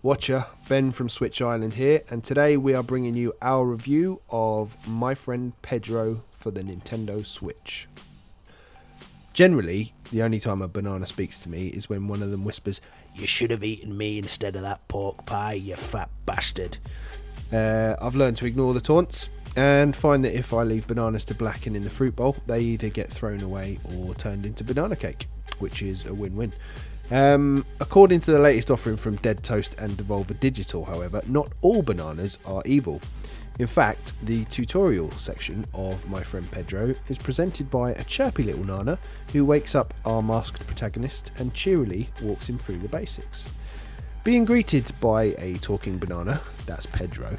Watcher, Ben from Switch Island here, and today we are bringing you our review of My Friend Pedro for the Nintendo Switch. Generally, the only time a banana speaks to me is when one of them whispers, "You should have eaten me instead of that pork pie, you fat bastard." I've learned to ignore the taunts and find that if I leave bananas to blacken in the fruit bowl, they either get thrown away or turned into banana cake, which is a win-win. According to the latest offering from Dead Toast and Devolver Digital, however, not all bananas are evil. In fact, the tutorial section of My Friend Pedro is presented by a chirpy little nana who wakes up our masked protagonist and cheerily walks him through the basics. Being greeted by a talking banana, that's Pedro,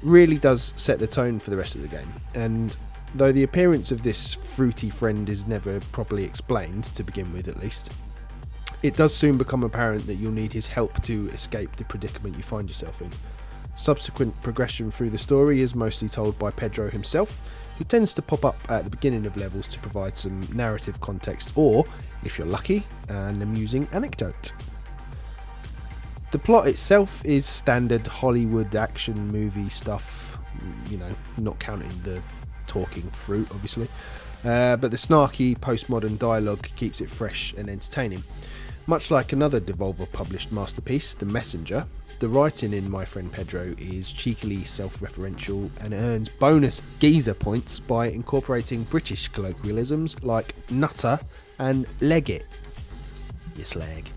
really does set the tone for the rest of the game, and though the appearance of this fruity friend is never properly explained, to begin with at least, it does soon become apparent that you'll need his help to escape the predicament you find yourself in. Subsequent progression through the story is mostly told by Pedro himself, who tends to pop up at the beginning of levels to provide some narrative context or, if you're lucky, an amusing anecdote. The plot itself is standard Hollywood action movie stuff, not counting the talking fruit, obviously, but the snarky postmodern dialogue keeps it fresh and entertaining. Much like another Devolver published masterpiece, The Messenger, the writing in My Friend Pedro is cheekily self-referential and earns bonus geezer points by incorporating British colloquialisms like nutter and leg it, you slag.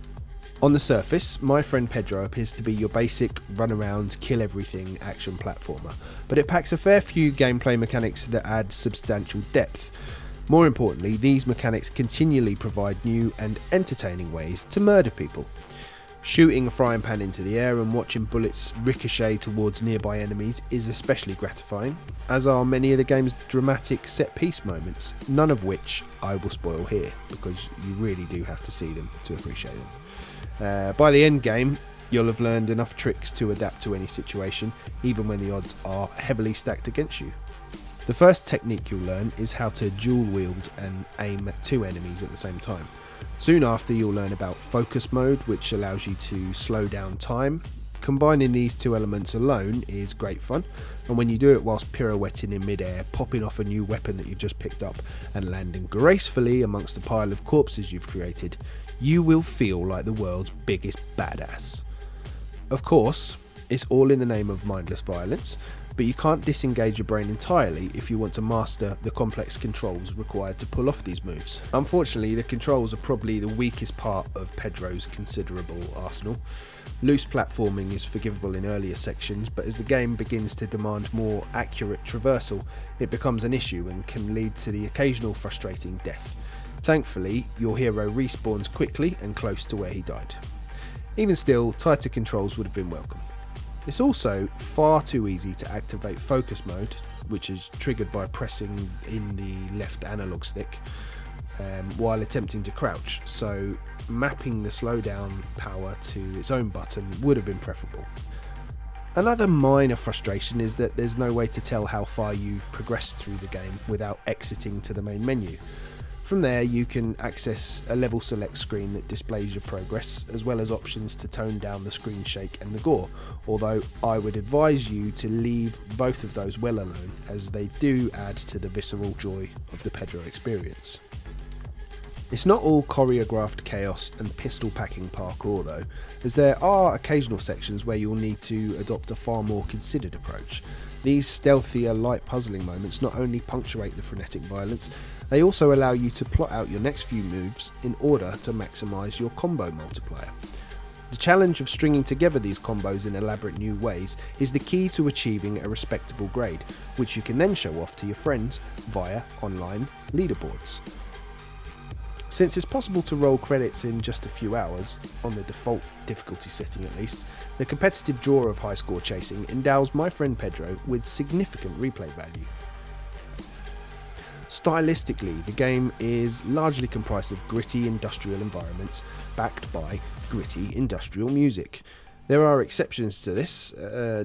On the surface, My Friend Pedro appears to be your basic run-around, kill-everything action platformer, but it packs a fair few gameplay mechanics that add substantial depth. More importantly, these mechanics continually provide new and entertaining ways to murder people. Shooting a frying pan into the air and watching bullets ricochet towards nearby enemies is especially gratifying, as are many of the game's dramatic set-piece moments, none of which I will spoil here, because you really do have to see them to appreciate them. By the end game, you'll have learned enough tricks to adapt to any situation, even when the odds are heavily stacked against you. The first technique you'll learn is how to dual wield and aim at two enemies at the same time. Soon after, you'll learn about focus mode, which allows you to slow down time. Combining these two elements alone is great fun, and when you do it whilst pirouetting in midair, popping off a new weapon that you've just picked up and landing gracefully amongst a pile of corpses you've created, you will feel like the world's biggest badass. Of course, it's all in the name of mindless violence, but you can't disengage your brain entirely if you want to master the complex controls required to pull off these moves. Unfortunately, the controls are probably the weakest part of Pedro's considerable arsenal. Loose platforming is forgivable in earlier sections, but as the game begins to demand more accurate traversal, it becomes an issue and can lead to the occasional frustrating death. Thankfully, your hero respawns quickly and close to where he died. Even still, tighter controls would have been welcome. It's also far too easy to activate focus mode, which is triggered by pressing in the left analog stick while attempting to crouch, so mapping the slowdown power to its own button would have been preferable. Another minor frustration is that there's no way to tell how far you've progressed through the game without exiting to the main menu. From there, you can access a level select screen that displays your progress, as well as options to tone down the screen shake and the gore, although I would advise you to leave both of those well alone, as they do add to the visceral joy of the Pedro experience. It's not all choreographed chaos and pistol packing parkour though, as there are occasional sections where you'll need to adopt a far more considered approach. These stealthier, light puzzling moments not only punctuate the frenetic violence, they also allow you to plot out your next few moves in order to maximise your combo multiplier. The challenge of stringing together these combos in elaborate new ways is the key to achieving a respectable grade, which you can then show off to your friends via online leaderboards. Since it's possible to roll credits in just a few hours, on the default difficulty setting at least, the competitive draw of high score chasing endows My Friend Pedro with significant replay value. Stylistically, the game is largely comprised of gritty industrial environments backed by gritty industrial music. There are exceptions to this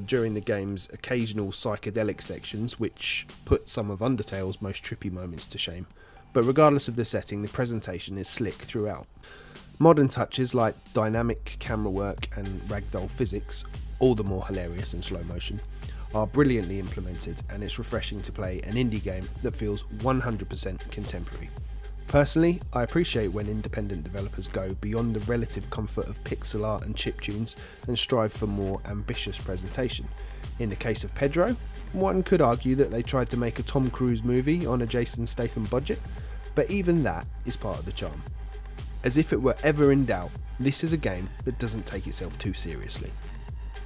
during the game's occasional psychedelic sections, which put some of Undertale's most trippy moments to shame. But regardless of the setting, the presentation is slick throughout. Modern touches like dynamic camera work and ragdoll physics, all the more hilarious in slow motion, are brilliantly implemented, and it's refreshing to play an indie game that feels 100% contemporary. Personally, I appreciate when independent developers go beyond the relative comfort of pixel art and chiptunes and strive for more ambitious presentation. In the case of Pedro, one could argue that they tried to make a Tom Cruise movie on a Jason Statham budget, but even that is part of the charm. As if it were ever in doubt, this is a game that doesn't take itself too seriously.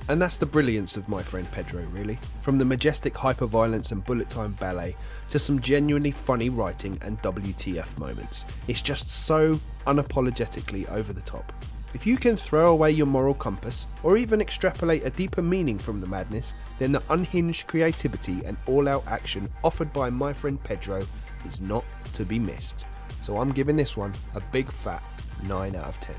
And that's the brilliance of My Friend Pedro, really. From the majestic hyper-violence and bullet time ballet to some genuinely funny writing and WTF moments. It's just so unapologetically over the top. If you can throw away your moral compass, or even extrapolate a deeper meaning from the madness, then the unhinged creativity and all-out action offered by My Friend Pedro is not to be missed. So I'm giving this one a big fat 9 out of 10.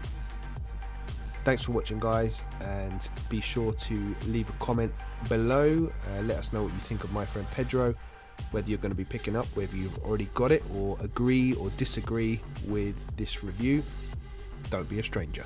Thanks for watching, guys, and be sure to leave a comment below. Let us know what you think of My Friend Pedro, whether you're going to be picking up, whether you've already got it, or agree or disagree with this review. Don't be a stranger.